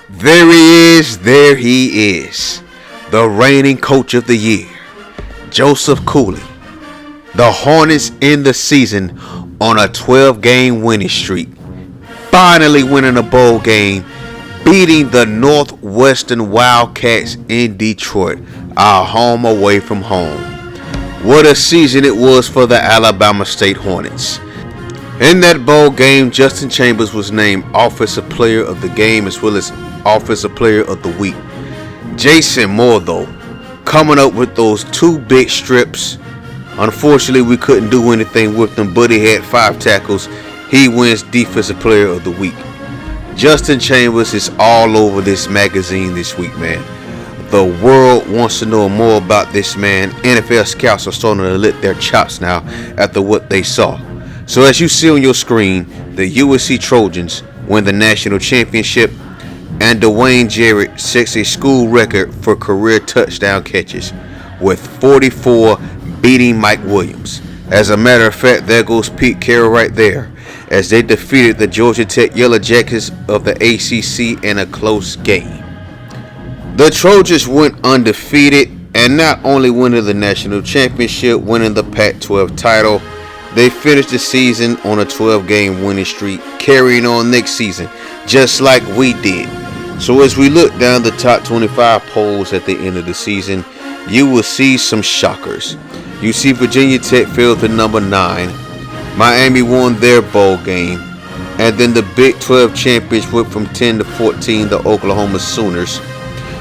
There he is, the reigning coach of the year, Joseph Cooley. The Hornets end the season on a 12-game winning streak, finally winning a bowl game, beating the Northwestern Wildcats in Detroit, our home away from home. What a season it was for the Alabama State Hornets. In that bowl game, Justin Chambers was named Offensive Player of the Game as well as Offensive Player of the Week. Jason Moore, though, coming up with those two big strips. Unfortunately, we couldn't do anything with them, but he had 5 tackles. He wins Defensive Player of the Week. Justin Chambers is all over this magazine this week, man. The world wants to know more about this man. NFL scouts are starting to lick their chops now after what they saw. So as you see on your screen, the USC Trojans win the national championship, and Dwayne Jarrett sets a school record for career touchdown catches with 44, beating Mike Williams. As a matter of fact, there goes Pete Carroll right there as they defeated the Georgia Tech Yellow Jackets of the ACC in a close game. The Trojans went undefeated and not only winning the national championship, winning the Pac-12 title, they finished the season on a 12-game winning streak, carrying on next season, just like we did. So as we look down the top 25 polls at the end of the season, you will see some shockers. You see Virginia Tech fell to number 9. Miami won their bowl game. And then the Big 12 champions went from 10 to 14, the Oklahoma Sooners.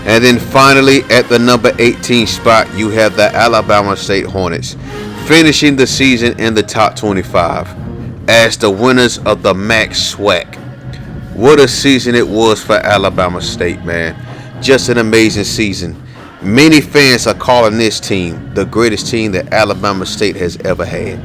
And then finally at the number 18 spot, you have the Alabama State Hornets, finishing the season in the top 25 as the winners of the MAC SWAC. What a season it was for Alabama State, man. Just an amazing season. Many fans are calling this team the greatest team that Alabama State has ever had.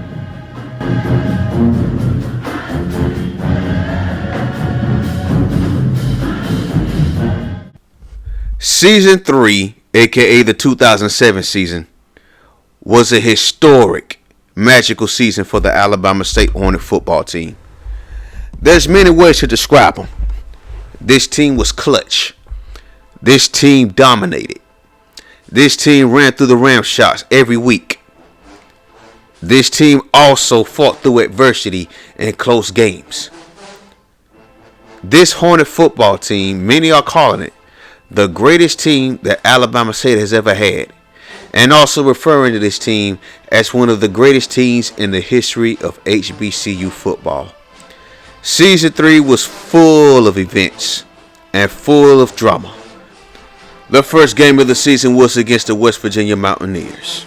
Season 3, aka the 2007 season, was a historic, magical season for the Alabama State Hornet football team. There's many ways to describe them. This team was clutch. This team dominated. This team ran through the ram shots every week. This team also fought through adversity in close games. This Hornet football team, many are calling it the greatest team that Alabama State has ever had, and also referring to this team as one of the greatest teams in the history of HBCU football. Season 3 was full of events and full of drama. The first game of the season was against the West Virginia Mountaineers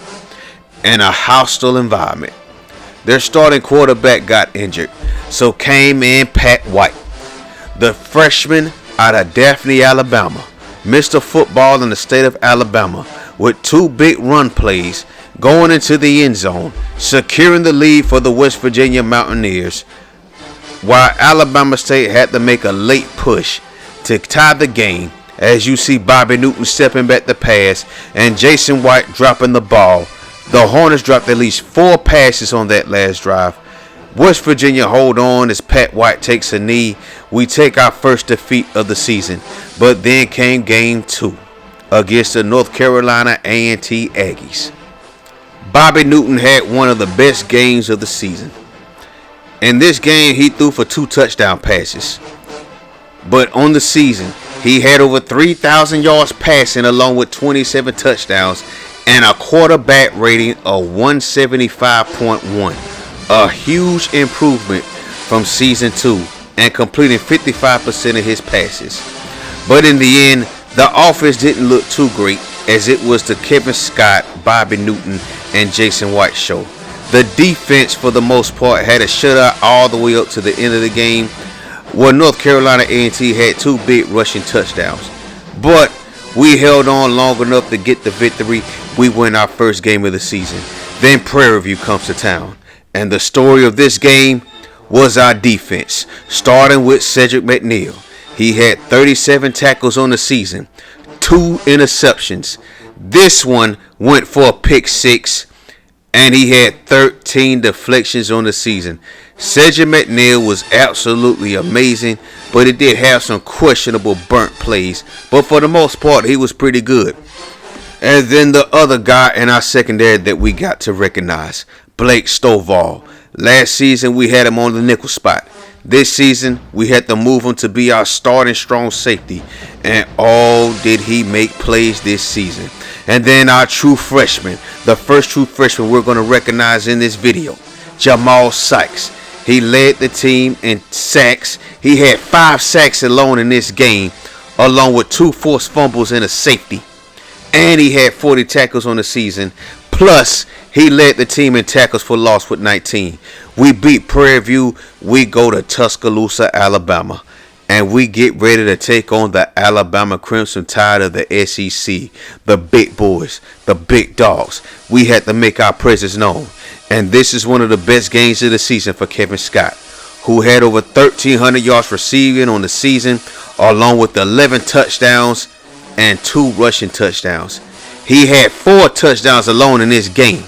in a hostile environment. Their starting quarterback got injured, so came in Pat White, the freshman out of Daphne, Alabama, Mr. Football in the state of Alabama, with 2 big run plays going into the end zone, securing the lead for the West Virginia Mountaineers, while Alabama State had to make a late push to tie the game. As you see Bobby Newton stepping back the pass and Jason White dropping the ball. The Hornets dropped at least 4 passes on that last drive. West Virginia hold on as Pat White takes a knee. We take our first defeat of the season. But then came game 2 against the North Carolina A&T Aggies. Bobby Newton had one of the best games of the season. In this game, he threw for 2 touchdown passes. But on the season, he had over 3,000 yards passing along with 27 touchdowns and a quarterback rating of 175.1. A huge improvement from season 2 and completing 55% of his passes. But in the end, the offense didn't look too great as it was the Kevin Scott, Bobby Newton, and Jason White show. The defense, for the most part, had a shutout all the way up to the end of the game, where North Carolina A&T had 2 big rushing touchdowns. But we held on long enough to get the victory. We win our first game of the season. Then Prairie View comes to town. And the story of this game was our defense, starting with Cedric McNeil. He had 37 tackles on the season, 2 interceptions. This one went for a pick 6, and he had 13 deflections on the season. Cedric McNeil was absolutely amazing, but he did have some questionable burnt plays. But for the most part, he was pretty good. And then the other guy in our secondary that we got to recognize, Blake Stovall. Last season, we had him on the nickel spot. This season, we had to move him to be our starting strong safety. And oh, did he make plays this season. And then our true freshman, the first true freshman we're going to recognize in this video, Jamal Sykes. He led the team in sacks. He had 5 sacks alone in this game, along with 2 forced fumbles and a safety. And he had 40 tackles on the season. Plus, he led the team in tackles for loss with 19. We beat Prairie View. We go to Tuscaloosa, Alabama. And we get ready to take on the Alabama Crimson Tide of the SEC. The big boys, the big dogs. We had to make our presence known. And this is one of the best games of the season for Kevin Scott, who had over 1,300 yards receiving on the season, along with 11 touchdowns and 2 rushing touchdowns. He had 4 touchdowns alone in this game.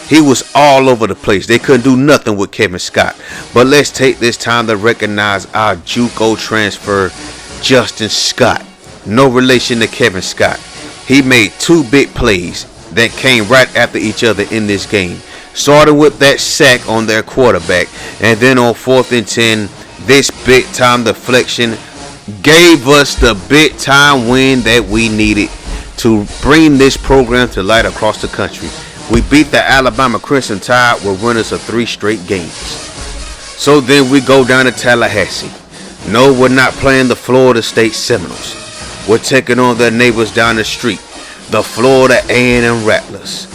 He was all over the place. They couldn't do nothing with Kevin Scott. But let's take this time to recognize our JUCO transfer, Justin Scott. No relation to Kevin Scott. He made 2 big plays that came right after each other in this game. Starting with that sack on their quarterback. And then on 4th and 10, this big time deflection gave us the big time win that we needed to bring this program to light across the country. We beat the Alabama Crimson Tide with winners of 3 straight games. So then we go down to Tallahassee. No, we're not playing the Florida State Seminoles. We're taking on their neighbors down the street, the Florida A&M Rattlers.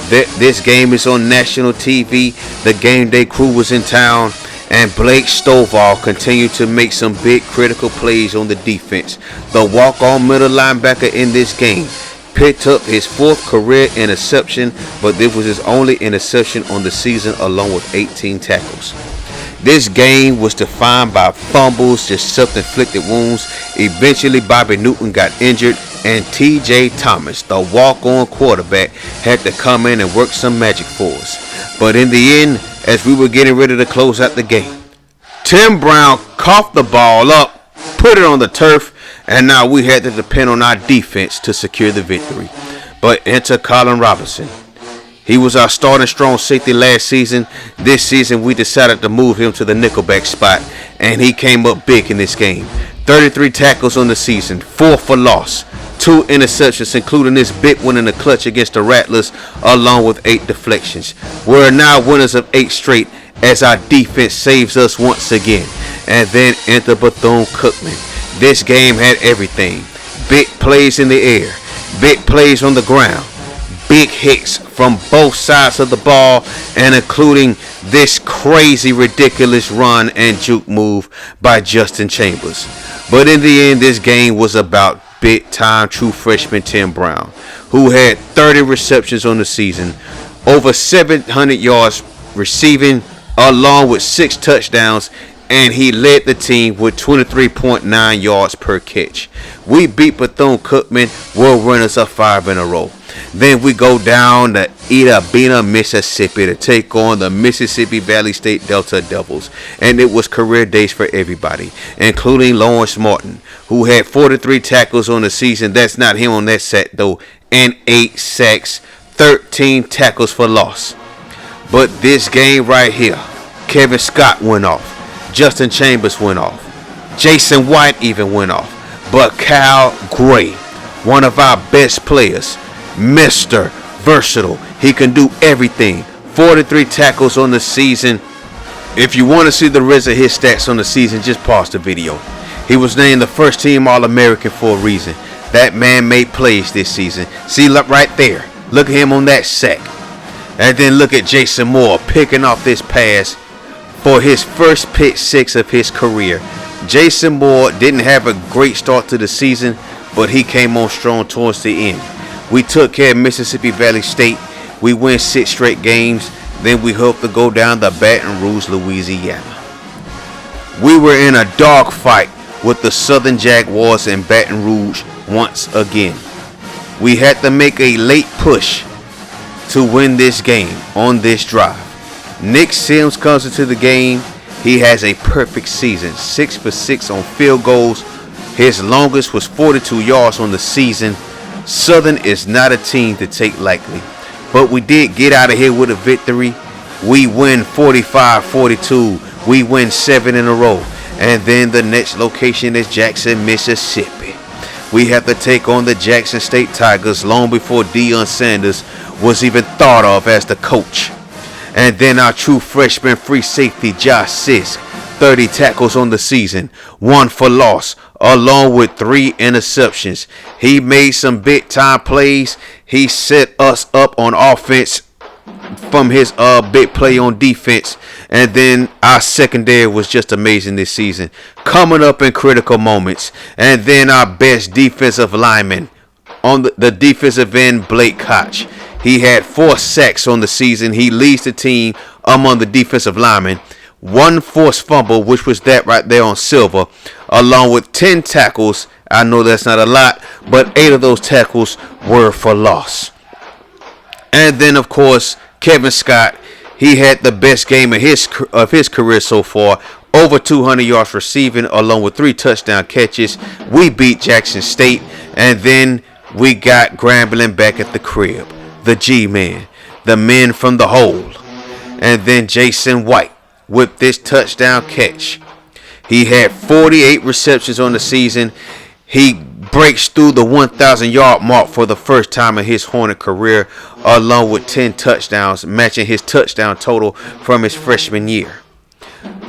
This game is on national TV. The game day crew was in town, and Blake Stovall continued to make some big critical plays on the defense. The walk-on middle linebacker in this game picked up his 4th career interception, but this was his only interception on the season, along with 18 tackles. This game was defined by fumbles, just self-inflicted wounds. Eventually, Bobby Newton got injured, and T.J. Thomas, the walk-on quarterback, had to come in and work some magic for us. But in the end, as we were getting ready to close out the game, Tim Brown coughed the ball up, put it on the turf, and now we had to depend on our defense to secure the victory. But enter Colin Robinson. He was our starting strong safety last season. This season, we decided to move him to the nickelback spot, and he came up big in this game. 33 tackles on the season, 4 for loss, 2 interceptions, including this big one in the clutch against the Rattlers, along with 8 deflections. We're now winners of 8 straight as our defense saves us once again. And then enter Bethune-Cookman. This game had everything. Big plays in the air, big plays on the ground, big hits from both sides of the ball, and including this crazy, ridiculous run and juke move by Justin Chambers. But in the end, this game was about big-time true freshman Tim Brown, who had 30 receptions on the season, over 700 yards receiving, along with 6 touchdowns, and he led the team with 23.9 yards per catch. We beat Bethune-Cookman, world runners up 5 in a row. Then we go down to Itta Bena, Mississippi to take on the Mississippi Valley State Delta Devils. And it was career days for everybody, including Lawrence Martin, who had 43 tackles on the season. That's not him on that set though. And 8 sacks, 13 tackles for loss. But this game right here, Kevin Scott went off. Justin Chambers went off. Jason White even went off. But Kyle Gray, one of our best players, Mr. Versatile. He can do everything. 43 tackles on the season. If you want to see the rest of his stats on the season, just pause the video. He was named the first team All-American for a reason. That man made plays this season. See, look right there. Look at him on that sack. And then look at Jason Moore picking off this pass for his first pick 6 of his career. Jason Moore didn't have a great start to the season, but he came on strong towards the end. We took care of Mississippi Valley State. We win 6 straight games. Then we hope to go down to Baton Rouge, Louisiana. We were in a dogfight with the Southern Jaguars in Baton Rouge once again. We had to make a late push to win this game on this drive. Nick Sims comes into the game. He has a perfect season, 6 for 6 on field goals. His longest was 42 yards on the season. Southern is not a team to take lightly, but we did get out of here with a victory. We win 45-42. We win 7 in a row. And then the next location is Jackson, Mississippi. We have to take on the Jackson State Tigers long before Deion Sanders was even thought of as the coach. And then our true freshman free safety, Josh Sisk, 30 tackles on the season, 1 for loss, along with 3 interceptions. He made some big time plays. He set us up on offense from his big play on defense. And then our secondary was just amazing this season, coming up in critical moments. And then our best defensive lineman on the defensive end, Blake Koch. He had 4 sacks on the season. He leads the team among the defensive linemen. 1 forced fumble, which was that right there on Silver, along with 10 tackles. I know that's not a lot, but 8 of those tackles were for loss. And then, of course, Kevin Scott. He had the best game of his career so far. Over 200 yards receiving, along with 3 touchdown catches. We beat Jackson State, and then we got Grambling back at the crib. The G-Man, the men from the hole. And then Jason White with this touchdown catch. He had 48 receptions on the season. He breaks through the 1,000-yard mark for the first time in his Hornet career, along with 10 touchdowns, matching his touchdown total from his freshman year.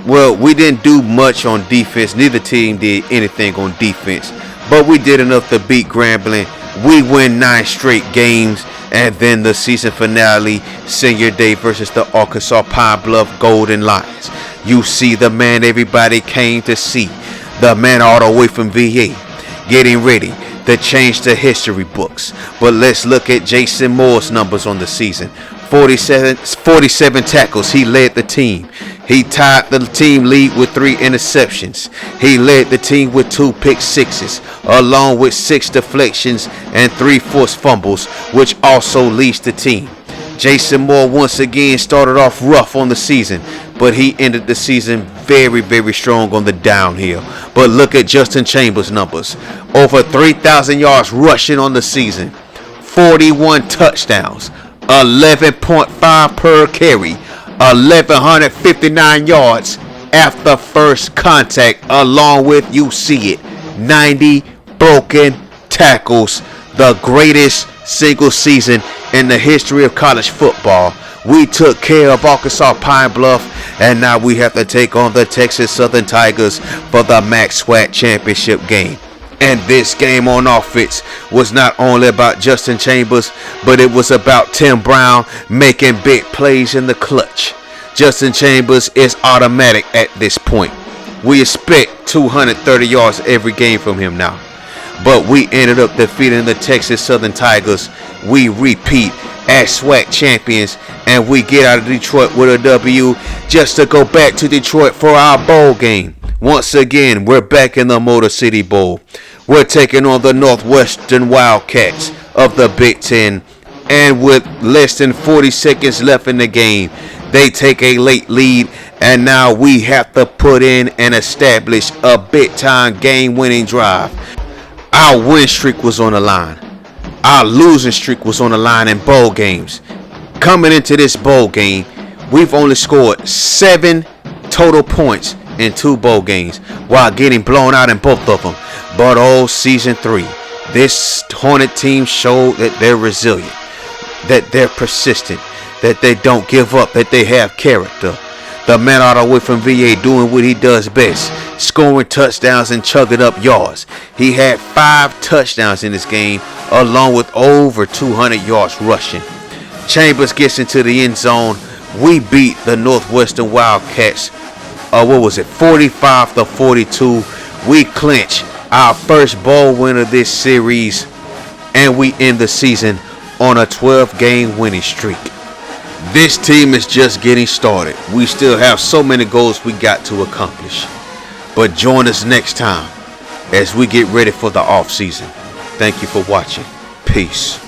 Well, we didn't do much on defense. Neither team did anything on defense, but we did enough to beat Grambling. We win 9 straight games. And then the season finale, senior day versus the Arkansas Pine Bluff Golden Lions. You see the man everybody came to see. The man all the way from VA. Getting ready to change the history books. But let's look at Jason Moore's numbers on the season. 47 tackles. He led the team. He tied the team lead with 3 interceptions. He led the team with 2 pick sixes, along with 6 deflections and 3 forced fumbles, which also leads the team. Jason Moore once again started off rough on the season, but he ended the season very, very strong on the downhill. But look at Justin Chambers' numbers. Over 3,000 yards rushing on the season. 41 touchdowns. 11.5 per carry. 1,159 yards after first contact, along with, you see it, 90 broken tackles. The greatest single season in the history of college football. We took care of Arkansas Pine Bluff, and now we have to take on the Texas Southern Tigers for the MAC SWAC championship game. And this game on offense was not only about Justin Chambers, but it was about Tim Brown making big plays in the clutch. Justin Chambers is automatic at this point. We expect 230 yards every game from him now. But we ended up defeating the Texas Southern Tigers. We repeat as SWAC champions, and we get out of Detroit with a W just to go back to Detroit for our bowl game. Once again, we're back in the Motor City Bowl. We're taking on the Northwestern Wildcats of the Big Ten. And with less than 40 seconds left in the game, they take a late lead. And now we have to put in and establish a big-time game-winning drive. Our win streak was on the line. Our losing streak was on the line in bowl games. Coming into this bowl game, we've only scored 7 total points in 2 bowl games, while getting blown out in both of them. But all season 3, this Hornet team showed that they're resilient, that they're persistent, that they don't give up, that they have character. The man all the way from VA doing what he does best, scoring touchdowns and chugging up yards. He had 5 touchdowns in this game, along with over 200 yards rushing. Chambers gets into the end zone. We beat the Northwestern Wildcats, 45-42. We clinch our first bowl win of this series, and we end the season on a 12-game winning streak. This team is just getting started. We still have so many goals we got to accomplish. But join us next time as we get ready for the off season. Thank you for watching. Peace.